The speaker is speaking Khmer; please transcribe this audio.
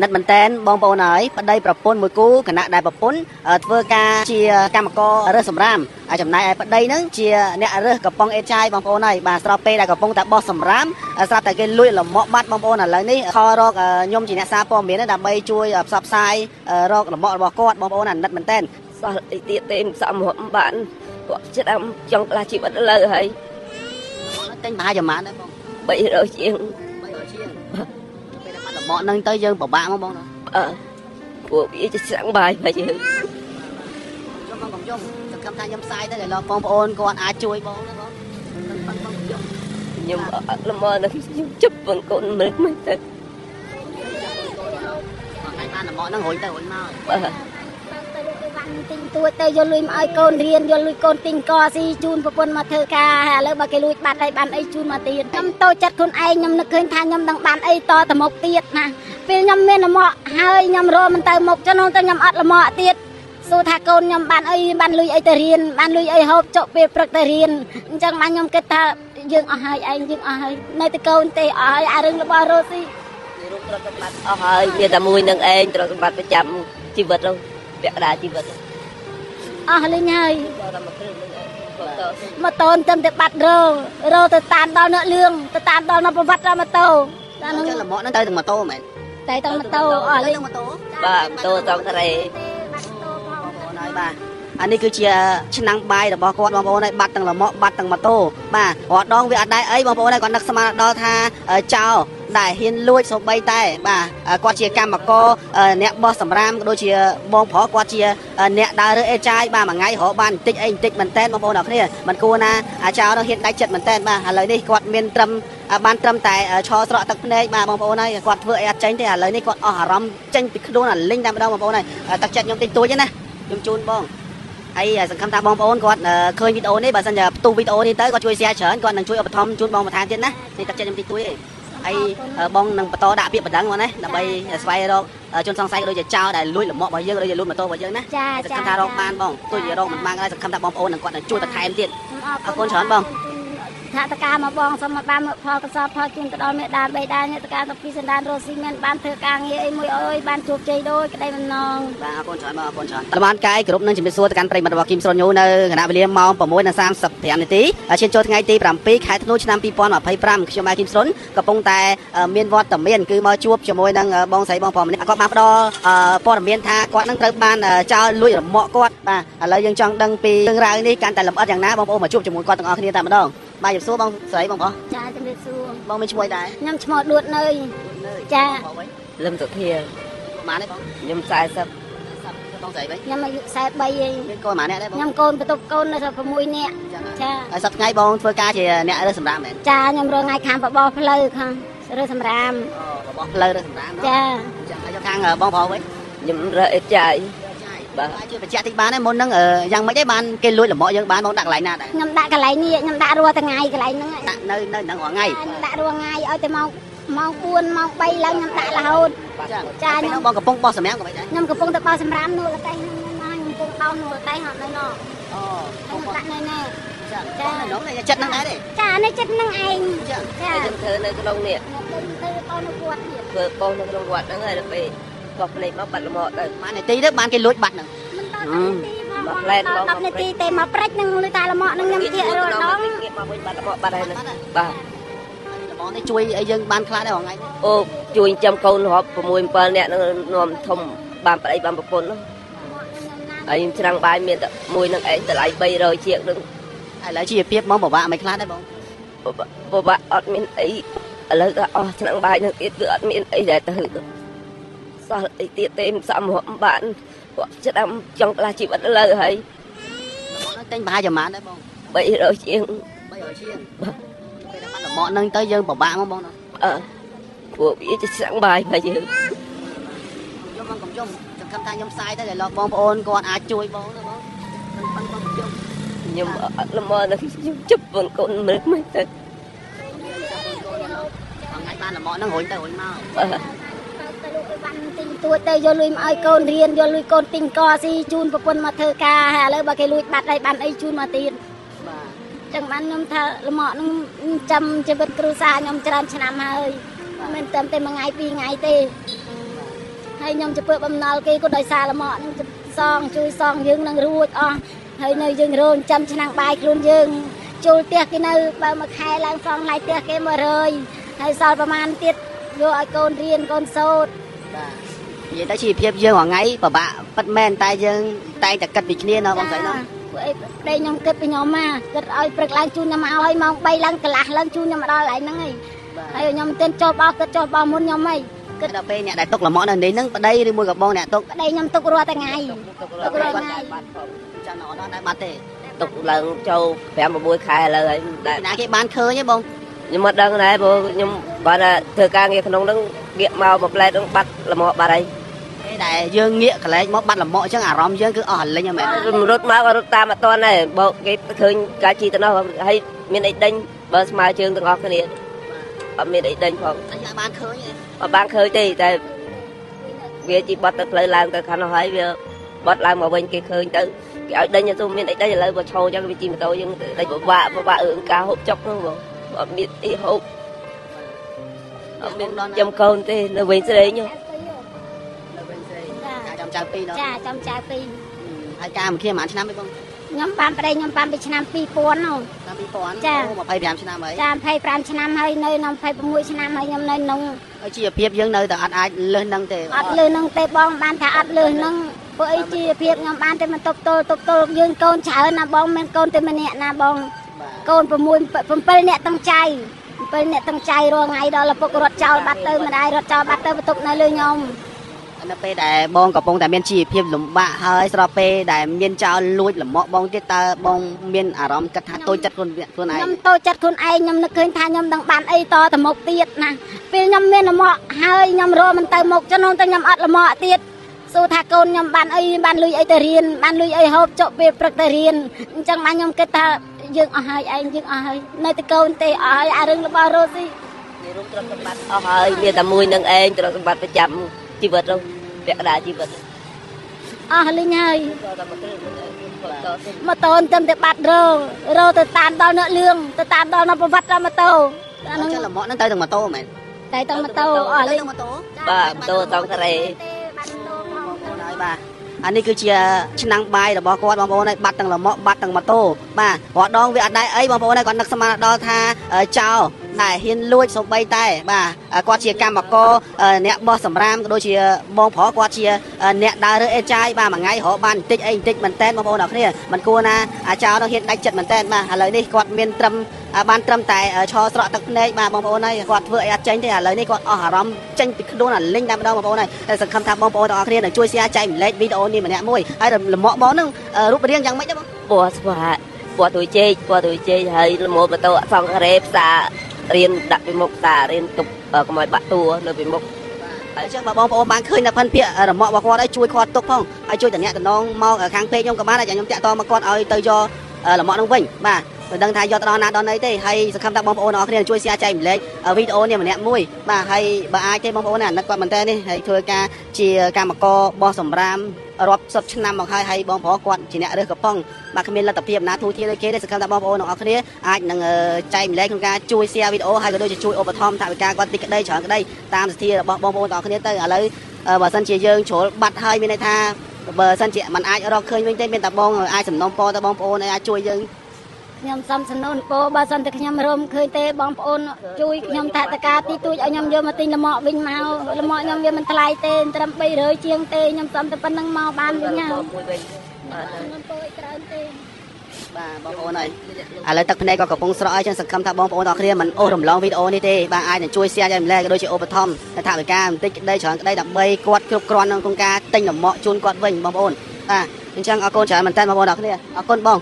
និតមែនតែនបងប្អូនហើយប្តីប្រពន្ធមួយគូគណៈដែលប្រពន្ធធ្វើការជាកម្មកររើសសម្រាមហើយចំណែកឯប្តីហ្នឹងជាអ្នករើសកំប៉ុងអេតចាយបងប្អូនហើយបាទស្របពេលដែលកំពុងតែបោះសម្រាមស្រាប់តែគេលួចលមកបាត់បងប្អូនឥឡូវនេះខលរកខ្ញុំជាអ្នកសារព័ត៌មានដើម្បីជួយផ្សព្វផ្សាយរកលមករបស់គាត់បងប្អូនអាណិតមែនតែនសោះអីទៀតទេមិនសមរំបានគាត់ចិត្តចង់ផ្លាស់ជីវិតលើហើយទិញប្រហែលប្រហែលដែរបង300ជាង300ជាងពេលតែបាត់លមកហ្នឹងទៅយើងពិបាកមកបងពួកវាจะស្រាំងបាយមកយើងខ្ញុំសង្ឃឹមថាខ្ញុំផ្សាយទៅដល់បងប្អូនគាត់អាចជួយបងណាបងខ្ញុំល្មមនឹងខ្ញុំជប់បងកូនមើលមិនទៅថ្ងៃបានលមកហ្នឹងរុញទៅរុញមកទិញទួចទៅយកលុយមកឲ្យកូនរៀនយកលុយកូនទិញកស៊ីជូនប្រពន្ធមកធ្វើការហើយឥឡូវបើគេលួចបាត់ហើយបានអីជូនមកទៀតខ្ញុំតូចចិត្តខ្លួនឯងខ្ញុំនឹកឃើញថាខ្ញុំនឹងបានអីតទៅមុខទៀតណាពេលខ្ញុំមានលមកហើយខ្ញុំរមិនទៅមុខចឹងទៅខ្ញុំអត់លមកទៀតសួរថាកូនខ្ញុំបានអីបានលុយអីទៅរៀនបានលុយអីហូបចុកពេលព្រឹកទៅរៀនអញ្ចឹងបានខ្ញុំគិតថាយើងអស់ហើយឯងយើងអស់ហើយនៅតែកូនទេអស់ហើយអារឿងរបស់រស់ស៊ីរូបទ្រព្យសម្បត្តិអស់ហើយមានតែមួយនឹងឯងទ្រព្យសម្បត្តិប្រចាំជីវិតទៅពាក់កណ្ដាលជីវិតអស់លេងហើយម៉ូតូទៅតែបាត់រទៅតាមដល់អ្នកលឿងទៅតាមដល់នៅប្រវត្តិដល់ម៉ូតូដល់ហ្នឹងលមកហ្នឹងទៅទាំងម៉ូតូមែនតែទាំងម៉ូតូអស់លេងម៉ូតូបាទម៉ូតូតង់ត្រេបងប្អូនហើយបាទអានេះគឺជាឆ្នាំងបាយរបស់គាត់បងប្អូនហើយបាត់ទាំងលមកបាត់ទាំងម៉ូតូបាទរាល់ដងវាអត់ដែរអីបងប្អូនហើយគាត់នឹកស្មានដល់ថាចោលដែលហ៊ានលួចសូម្បីតែបាទគាត់ជាកម្មករអ្នកបោះសម្រាមក៏ដូចជាបងប្រុសគាត់ជាអ្នកដើររើអេចាយបាទមួយថ្ងៃរកបានបន្តិចអីបន្តិចមែនតើបងប្អូនអរគ្នាមិនគួរណាចោលនឹងហ៊ានដាច់ចិត្តមែនតើបាទឥឡូវនេះគាត់មានបានត្រឹមតែឈរស្រក់ទឹកភ្នែកបាទបងប្អូនហើយគាត់ធ្វើអីអត់ចេញទេឥឡូវនេះគាត់អស់អារម្មណ៍ចេញពីខ្លួនអាលីងតែម្ដងបងប្អូនហើយទឹកចិត្តខ្ញុំតិចតួចណាខ្ញុំជូនបងហើយសង្ឃឹមថាបងប្អូនគាត់ឃើញវីដេអូនេះបើសិនជាផ្ទុះវីដេអូនេះទៅគាត់ជួយ share ច្រើនគាត់នឹងជួយឧបត្ថម្ភជូនបងបន្ថែមទៀតណានេះទឹកចិត្តខ្ញុំតិចតួចទេហើយបងនឹងបន្តដាក់ពាក្យបណ្ដឹងមកណាដើម្បីស្វែងរកជនសង្ស័យក៏ដូចជាចោរដែលលួចលមករបស់យើងក៏ដូចជាលួចម៉ូតូរបស់យើងណាសង្ឃឹមថារកបានបងទោះជារកមិនបានក៏ដោយសង្ឃឹមថាបងប្អូននឹងគាត់នឹងជួយបន្ថែមទៀតអរគុណច្រើនបងថាតកាមកបងសូមមកបានមកផលកសោផលជូនទៅដល់មេដាបេដាអ្នកតកាទៅពីសណ្ដានរស់ស៊ីមានបានធ្វើការងារអីមួយអើយបានជួបជ័យដូចក្តីបំណងបាទអរគុណច្រើនបងអរគុណច្រើនប្រហែលកាយគ្រប់នឹងជំរាបសួរទៅកាន់ប្រិយមិត្តរបស់គីមស្រុនញូនៅគណៈវេលាម៉ោង 6:35 នាទីឈានចូលថ្ងៃទី 7 ខែធ្នូឆ្នាំ 2025ខ្ញុំបាទគីមស្រុនកំពុងតែមានវត្តមានគឺមកជួបជាមួយនឹងបងស្រីបងប្រុសម្នាក់គាត់បានផ្ដល់ព័ត៌មានថាគាត់នឹងត្រូវបានចោរលួចរមាក់គាត់បាទឥឡូវយើងចង់ដឹងពីរឿងរ៉ាវនេះកាន់តែលម្អិតយ៉ាងណាបងប្អូនមកជួបជាមួយគាត់ទាំងអស់គ្នាតែម្ដងបាទជំរាបសួរបងស្រីបងប្រុសចាជំរាបសួរបងមានឈ្មោះអីដែរខ្ញុំឈ្មោះដួតនៅចាលឹមសុធាប៉ុន្មានទេបងខ្ញុំ40បងស្រីវិញខ្ញុំអាយុ43ឯងមានកូនប៉ុន្មាននាក់ដែរបងខ្ញុំកូនបន្ទប់កូននៅ6នាក់ចាហើយសប្តាហ៍ថ្ងៃបងធ្វើការជាអ្នករើសសម្រាមមែនចាខ្ញុំរងថ្ងៃខាងបបោផ្លូវខាងរើសសម្រាមបបោផ្លូវរើសសម្រាមចាហើយខាងបងប្រុសវិញខ្ញុំរើអេចាយបាទជួយបញ្ជាក់តិចបានទេមុនហ្នឹងយ៉ាងម៉េចទេបានគេលួចលមកយើងបានបងដាក់កន្លែងណាដែរខ្ញុំដាក់កន្លែងនេះខ្ញុំដាក់រាល់ថ្ងៃកន្លែងហ្នឹងដាក់នៅហ្នឹងរាល់ថ្ងៃដាក់រាល់ថ្ងៃឲ្យតែម៉ោង4ម៉ោង3ឡើងខ្ញុំដាក់រហូតចាខ្ញុំបងកំពុងបោះសម្រាមក៏មិនដែរខ្ញុំកំពុងតែបោះសម្រាមនោះលកៃហ្នឹងខ្ញុំកំពុងបោះនោះលកៃហត់នៅនោះខ្ញុំដាក់នៅនេះចានោះនេះចិត្តហ្នឹងដែរទេចានៅចិត្តហ្នឹងឯងចាខ្ញុំធ្វើនៅក្នុងនេះទៅបោះនៅវត្តទៀតធ្វើបោះនៅក្នុងវត្តហ្នឹងហើយទៅពេលបោះភ្នែកមកបាត់លមកទៅបាននាទីទៅបានគេលួចបាត់ហ្នឹងបោះផ្លែតបង10នាទីទេមកព្រិចនឹងលុយតាលមកនឹងខ្ញុំជារដងងាកមកវិញបាត់លមកបាត់ហើយហ្នឹងបាទបងនេះជួយឲ្យយើងបានខ្លះដែរថ្ងៃនេះអូជួយចាំកូនរាប់6 7នាក់នឹងនាំធំបានប្តីបានប្រពន្ធហ្នឹងហើយច្រាំងបាយមានតែមួយនឹងឯងតម្លៃ300ជាងនឹងឥឡូវជីវភាពមកពិបាកមិនខ្លះដែរបងពិបាកអត់មានអីឥឡូវក៏អស់ច្រាំងបាយនឹងទៀតគឺអត់មានអីដែរទៅសោះអីទៀតទេមិនសមរំបានគាត់ចិត្តចង់ផ្លាស់ជីវិតលើហើយបងទិញប្រហែលប្រហែលដែរបង300ជាង300ជាងបាទពេលតែបានលមកហ្នឹងទៅយើងពិបាកមកបងពួកវាจะស្រាំងបាយមកយើងខ្ញុំសង្ឃឹមថាខ្ញុំផ្សាយទៅដល់បងប្អូនគាត់អាចជួយបងណាបងខ្ញុំល្មមនឹងខ្ញុំជប់បងកូនមើលមិនទៅថ្ងៃបានលមកហ្នឹងរុញទៅរុញមកបានទិញទួចទៅយកលុយមកឲ្យកូនរៀនយកលុយកូនទិញកស៊ីជូនប្រពន្ធមកធ្វើការហើយឥឡូវបើគេលួចបាត់ហើយបានអីជូនមកទៀតបាទចឹងបានខ្ញុំថាលមកនឹងចាំជីវិតគ្រួសារខ្ញុំច្រើនឆ្នាំហើយមិនមែនតែមួយថ្ងៃ2ថ្ងៃទេ ហើយខ្ញុំជពើបំណុលគេក៏ដោយសារលម៉កនឹងសងជួយសងយើងនឹងរួចអស់ហើយនៅយើងរងចាំឆ្នាំងបាយខ្លួនយើងចូលផ្ទះគេនៅបើមួយខែឡើងសងថ្លៃផ្ទះគេ100ហើយសល់ប្រហែលទៀតយកឲ្យកូនរៀនកូនសូត្រ និយាយទៅជីវភាពយើងរាល់ថ្ងៃពិបាកប៉ិតមែនតែយើងតែងតែគិតពីគ្នាណាបងស្រីណា ព្រោះអីប្តីខ្ញុំគិតពីខ្ញុំមកគិតឲ្យព្រឹកឡើងជូនខ្ញុំមកឲ្យម៉ោង3ឡើងកន្លះឡើងជូនខ្ញុំមកដល់កន្លែងហ្នឹងហើយខ្ញុំមិនចុះបោះគិតចុះបោះមុនខ្ញុំហី គិតដល់ពេលអ្នកដែលទុកលំអនៅនេះហ្នឹងប្តីឬមួយក៏បងអ្នកទុក ប្តីខ្ញុំទុករាល់តែថ្ងៃទុករាល់ថ្ងៃ ចាំអត់ដែរបាត់ទេ ទុកឡើងចូល5 6ខែឥឡូវហើយតែ ណាគេបានឃើញទេបង ខ្ញុំមិនដឹងដែរព្រោះខ្ញុំបើថាធ្វើការងារក្នុងហ្នឹងងាកមកមួយផ្លែតហ្នឹងបាត់ល្មមបាត់ហើយ ពេលដែលយើងងាកកន្លែងមកបាត់លំអអញ្ចឹងអារម្មណ៍យើងគឺអស់រលិញហ្មង រត់មកក៏រត់តាមអត់តាន់ដែរបើគេឃើញការជីទៅនោះហើយមានអីដេញបើស្មើជើងទាំងអស់គ្នាអត់មានអីដេញផង អញបានឃើញទេ អត់បានឃើញទេតែវាជីបត់ទៅផ្លូវឡើងទៅខាងនោះហើយវាបត់ឡើងមកវិញគេឃើញទៅគេឲ្យដេញទៅមានអីដេញឥឡូវបើឈរអញ្ចឹងវាជិះម៉ូតូយើងដេញពិបាករឿងការហូបចុកហ្នឹងបងអត់មានអីហូបអត់មានចំកូនទេនៅវិញស្រីញ ចាំចៅពីរ ចាចាំចៅពីរ ហើយការមួយគ្នាប្រហែលឆ្នាំទេបង ខ្ញុំបានប្តីខ្ញុំបានពីឆ្នាំ2000នោះ ឆ្នាំ2000 ចា 25ឆ្នាំហើយ ចា25ឆ្នាំហើយនៅ26ឆ្នាំហើយខ្ញុំនៅក្នុង ហើយជីវភាពយើងនៅតែអត់អាចលើសនឹងទេ អត់លឺនឹងទេបងបានថាអត់លឺនឹងព្រោះអីជីវភាពខ្ញុំបានតែមិនតុបទល់យើងកូនច្រើនណាបងមានកូនតែម្នាក់ណាបងកូន7នាក់ទាំងចៅ7នាក់ទាំងចៅរាល់ថ្ងៃដល់ឪពុករត់ចោលបាត់ទៅម្ដាយរត់ចោលបាត់ទៅបន្ទុកនៅលើខ្ញុំ នៅពេលដែលបងកំពុងតែមានជីវភាពលំបាកហើយស្របពេលដែលមានចោលលួចលំអបងទៀតតើបងមានអារម្មណ៍គិតថាតូចចិត្តខ្លួនឯង ខ្ញុំតូចចិត្តខ្លួនឯងខ្ញុំនឹកឃើញថាខ្ញុំនឹងបានអីតទៅមុខទៀតណាពេលខ្ញុំមានលំអហើយខ្ញុំរកមិនទៅមុខចំណងតែខ្ញុំអត់លំអទៀតសួរថាកូនខ្ញុំបានអីបានលុយអីទៅរៀនបានលុយអីហូបចុកពេលព្រឹកទៅរៀនអញ្ចឹងបានខ្ញុំគិតថាយើងអស់ហើយឯងយើងអស់ហើយនៅតែកូនទេអស់ហើយអារឿងរបស់រស់ស៊ី មានរូបទ្រព្យសម្បត្តិអស់ហើយមានតែមួយនឹងឯងទ្រព្យសម្បត្តិប្រចាំជីវិតនោះពាក់កណ្ដាលជីវិត អស់លីងហើយ ដល់មកទៅ ម៉ូតូទៅតែបាត់រទៅតាមដល់អ្នកលឿងទៅតាមដល់នៅប្រវត្តិដល់ម៉ូតូអា អញ្ ហ្នឹង ចឹងលំអហ្នឹងទៅទាំងម៉ូតូមែន តែទៅម៉ូតូអស់លីង ម៉ូតូ បាទម៉ូតូតង់ការ៉េ ហើយបាទអានេះគឺជាឆ្នាំងបាយរបស់គាត់បងប្អូនហើយបាត់ទាំងលំអបាត់ទាំងម៉ូតូបាទរាល់ដងវាអត់ដែរអីបងប្អូនហើយគាត់នឹកស្មានដល់ថាចោលដែលហ៊ានលួចសំបីតែបាទគាត់ជាកម្មករអ្នកបោះសម្រាមក៏ដូចជាបងប្រុសគាត់ជាអ្នកដើររើអេចាយបាទមួយថ្ងៃរកបានបន្តិចអីបន្តិចមែនតើបងប្អូនអរគ្នាមិនគួរណាចោលនឹងហ៊ានដាច់ចិត្តមែនតើបាទឥឡូវនេះគាត់មានត្រឹមបានត្រឹមតែឈរស្រក់ទឹកភ្នែកបាទបងប្អូនហើយគាត់ធ្វើអីអត់ចេញទេឥឡូវនេះគាត់អស់អារម្មណ៍ចេញពីខ្លួនអាលិញតែម្ដងបងប្អូនហើយតែសង្ឃឹមថាបងប្អូនទាំងអស់គ្នានឹងជួយ share ចែកម្លែកវីដេអូនេះម្នាក់មួយហើយលំអបងហ្នឹងរូបរាងយ៉ាងម៉េចដែរបង ពណ៌ស្វាពណ៌ទួយជែកហើយលម៉ូតូអសង្ការ៉េផ្សាររៀនដាក់ពីមុខផ្សាររៀនទប់កុំឲ្យបាក់តួនៅពីមុខ អញ្ចឹងបងប្អូនបានឃើញតែផិនភាករមាក់របស់គាត់ឲ្យជួយគាត់ទុកផងហើយជួយតំណែងមកខាងពេកខ្ញុំក៏បានតែខ្ញុំតាក់តមកគាត់ឲ្យទៅយកលមាក់នឹងវិញបាទមិនដឹងថាយកទៅដល់ណាដល់ណីទេហើយសង្ឃឹមថាបងប្អូនអរគ្នាជួយ share ចែកម្លែកវីដេអូនេះម្នាក់មួយបាទហើយបើអាចទេបងប្អូនអាណិតគាត់មែនតើនេះហើយធ្វើការជាកម្មករបោះសម្រាមរាប់សិបឆ្នាំមកហើយបងប្រុសគាត់ជាអ្នករើសកំប៉ុងបាទគ្មានលទ្ធភាពណាធូរធារដូចគេទេសង្ឃឹមថាបងប្អូនទាំងអស់គ្នាអាចនឹងចែកម្លែកក្នុងការជួយ share វីដេអូហើយក៏ដូចជាជួយឧបត្ថម្ភថវិកាគាត់តិចក្តីច្រើនក្តីតាមសទ្ធារបស់បងប្អូនទាំងអស់គ្នាទៅឥឡូវបើសិនជាយើងជ្រុលបាត់ហើយមានន័យថាបើសិនជាมันអាចរកឃើញវិញទេមានតែបងអាចសំណូមពរទៅបងប្អូនអាចជួយយើង ខ្ញុំសំសំណូនពោបើសិនតែខ្ញុំរំឃើញទេបងប្អូនជួយខ្ញុំថាតកាទីទួចឲ្យខ្ញុំយកមកទិញលម៉កវិញមកលម៉កខ្ញុំវាមិនថ្លៃទេត្រឹម300ជាងទេខ្ញុំសំតែប៉ុណ្្នឹងមកបានវិញហើយខ្ញុំពោច្រើនទេ បាទបងប្អូនហើយឥឡូវទឹកភ្នែកក៏កំពុងស្រក់ហើយចឹងសង្ឃឹមថាបងប្អូនទាំងគ្នាមិនអូសរំលងវីដេអូនេះទេបាទអាចនឹងជួយ share ចែកម្លែកក៏ដូចជាឧបត្ថម្ភថវិកាបន្តិចក្តីច្រើនក្តីដើម្បីគាត់គ្រប់គ្រាន់ក្នុងការទិញលម៉កជូនគាត់វិញបងប្អូនបាទអញ្ចឹងអរគុណច្រើនមែនតើបងប្អូនទាំងគ្នាអរគុណបង